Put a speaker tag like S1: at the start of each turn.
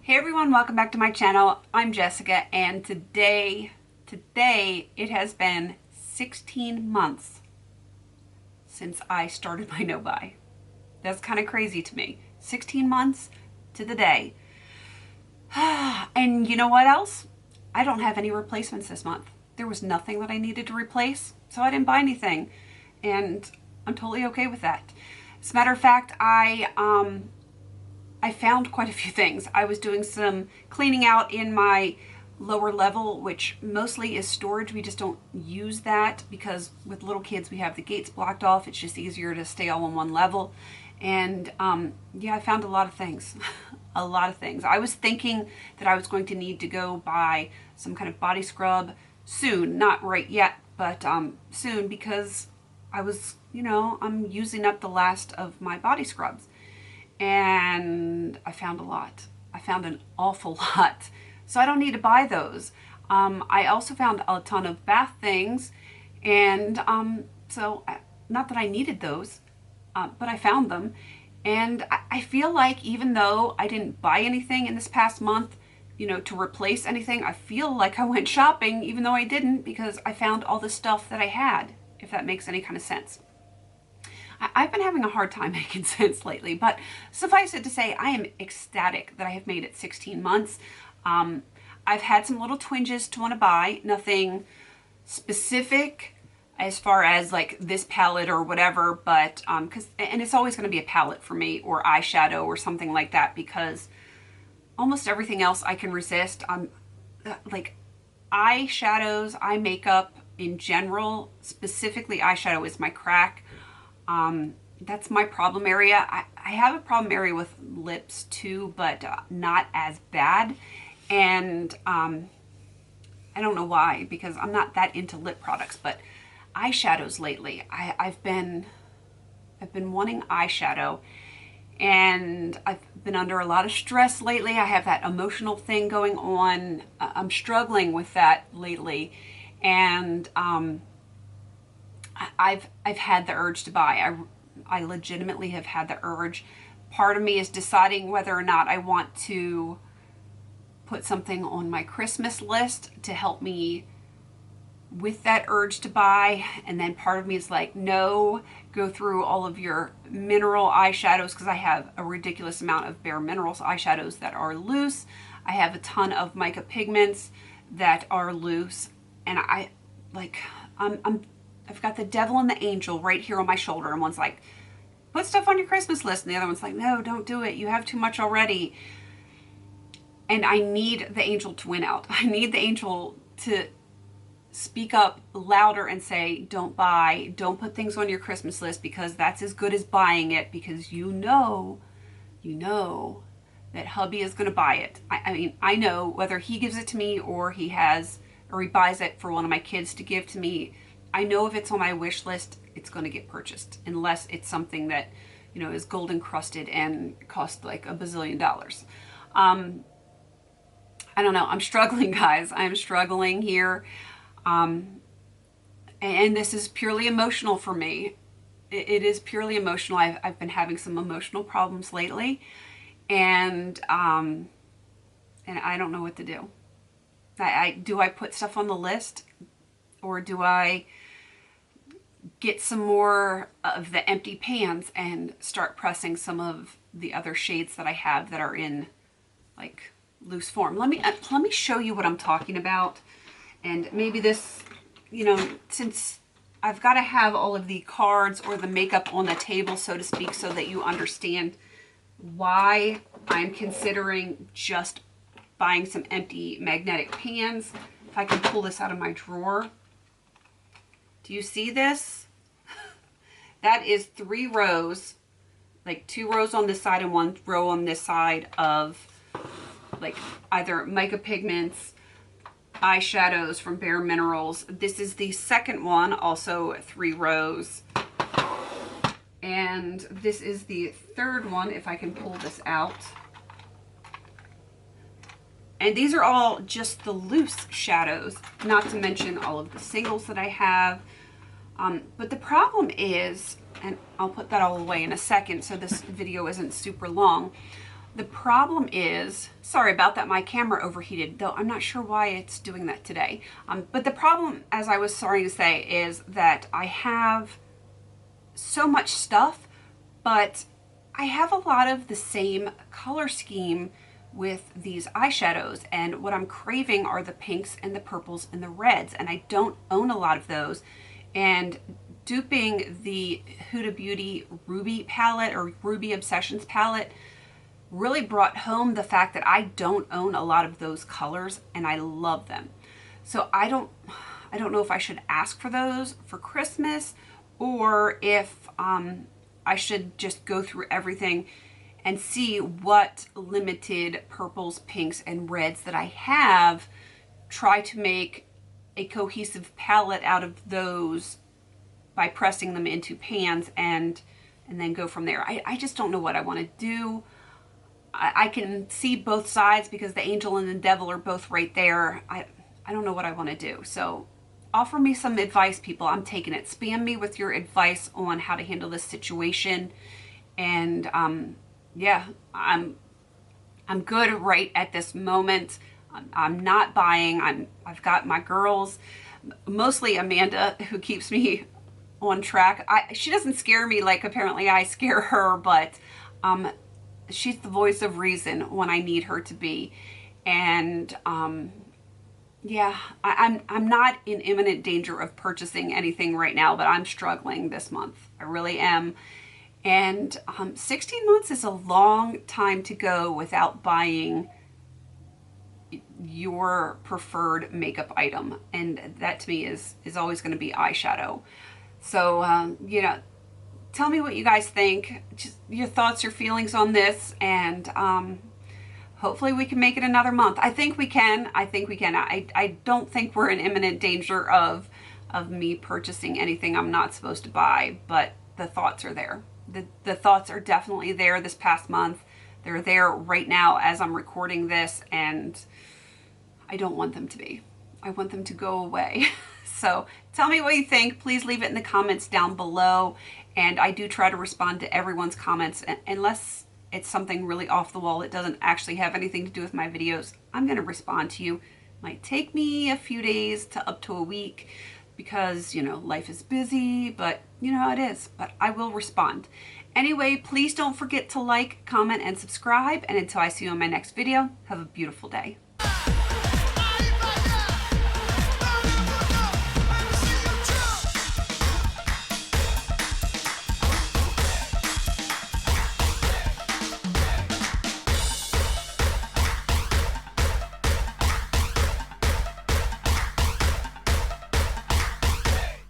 S1: Hey everyone, welcome back to my channel. I'm Jessica, and today it has been 16 months since I started my no-buy. That's kind of crazy to me. 16 months to the day. And you know what else? I don't have any replacements this month. There was nothing that I needed to replace, so I didn't buy anything. And I'm totally okay with that. As a matter of fact, I found quite a few things. I was doing some cleaning out in my lower level, which mostly is storage. We just don't use that because with little kids we have the gates blocked off. It's just easier to stay all on one level. And yeah, I found a lot of things. A lot of things. I was thinking that I was going to need to go buy some kind of body scrub soon. Not right yet, but soon, because I was, I'm using up the last of my body scrubs. And I found a lot. I found an awful lot. So I don't need to buy those. I also found a ton of bath things. And so, not that I needed those, but I found them. And I feel like even though I didn't buy anything in this past month, to replace anything, I feel like I went shopping even though I didn't, because I found all the stuff that I had, if that makes any kind of sense. I've been having a hard time making sense lately, but suffice it to say, I am ecstatic that I have made it 16 months. I've had some little twinges to want to buy, nothing specific as far as like this palette or whatever, but and it's always going to be a palette for me, or eyeshadow or something like that, because almost everything else I can resist. Like eyeshadows, eye makeup in general, specifically eyeshadow is my crack. That's my problem area. I have a problem area with lips too, but not as bad. And I don't know why, because I'm not that into lip products, but eyeshadows lately. I've been wanting eyeshadow, and I've been under a lot of stress lately. I have that emotional thing going on. I'm struggling with that lately, and I've had the urge to buy. I legitimately have had the urge. Part of me is deciding whether or not I want to put something on my Christmas list to help me with that urge to buy. And then part of me is like, no, go through all of your mineral eyeshadows, because I have a ridiculous amount of Bare Minerals eyeshadows that are loose. I have a ton of mica pigments that are loose. And I've got the devil and the angel right here on my shoulder, and one's like, put stuff on your Christmas list, and the other one's like, no, don't do it. You have too much already. And I need the angel to win out. I need the angel to speak up louder and say, don't buy, don't put things on your Christmas list, because that's as good as buying it, because you know that hubby is going to buy it. I mean, I know whether he gives it to me or he buys it for one of my kids to give to me. I know if it's on my wish list, it's going to get purchased, unless it's something that, is gold encrusted and costs like $1 bazillion. I don't know. I'm struggling, guys. I'm struggling here. And this is purely emotional for me. It is purely emotional. I've been having some emotional problems lately, and I don't know what to do. Do I put stuff on the list, or do I get some more of the empty pans and start pressing some of the other shades that I have that are in like loose form? Let me show you what I'm talking about. And maybe this, since I've got to have all of the cards or the makeup on the table, so to speak, so that you understand why I'm considering just buying some empty magnetic pans. If I can pull this out of my drawer. Do you see this? That is 3 rows, like 2 rows on this side and 1 row on this side of like either mica pigments, eyeshadows from Bare Minerals. This is the second one, also 3 rows. And this is the third one, if I can pull this out. And these are all just the loose shadows, not to mention all of the singles that I have. But the problem is, and I'll put that all away in a second so this video isn't super long, The problem is, sorry about that, my camera overheated, though I'm not sure why it's doing that today. But the problem, as I was starting to say, is that I have so much stuff, but I have a lot of the same color scheme with these eyeshadows, and what I'm craving are the pinks and the purples and the reds, and I don't own a lot of those. And duping the Huda Beauty Ruby palette, or Ruby Obsessions palette, really brought home the fact that I don't own a lot of those colors and I love them. So I don't know if I should ask for those for Christmas, or if I should just go through everything and see what limited purples, pinks, and reds that I have, try to make a cohesive palette out of those by pressing them into pans and then go from there. I just don't know what I want to do. I can see both sides because the angel and the devil are both right there. I don't know what I want to do. So offer me some advice, people. I'm taking it. Spam me with your advice on how to handle this situation. And yeah, I'm good right at this moment. I'm not buying. I've got my girls, mostly Amanda, who keeps me on track. She doesn't scare me like apparently I scare her, but she's the voice of reason when I need her to be. And yeah, I'm not in imminent danger of purchasing anything right now, but I'm struggling this month. I really am. And 16 months is a long time to go without buying your preferred makeup item, and that to me is always going to be eyeshadow. So you know, tell me what you guys think, just your thoughts, your feelings on this, and hopefully we can make it another month. I think we can. I don't think we're in imminent danger of me purchasing anything I'm not supposed to buy, but the thoughts are there. The thoughts are definitely there this past month. They're there right now as I'm recording this, and I don't want them to be. I want them to go away. So tell me what you think. Please leave it in the comments down below. And I do try to respond to everyone's comments, unless it's something really off the wall that doesn't actually have anything to do with my videos. I'm going to respond to you. Might take me a few days to up to a week because, you know, life is busy, but you know how it is. But I will respond. Anyway, please don't forget to like, comment, and subscribe. And until I see you on my next video, have a beautiful day.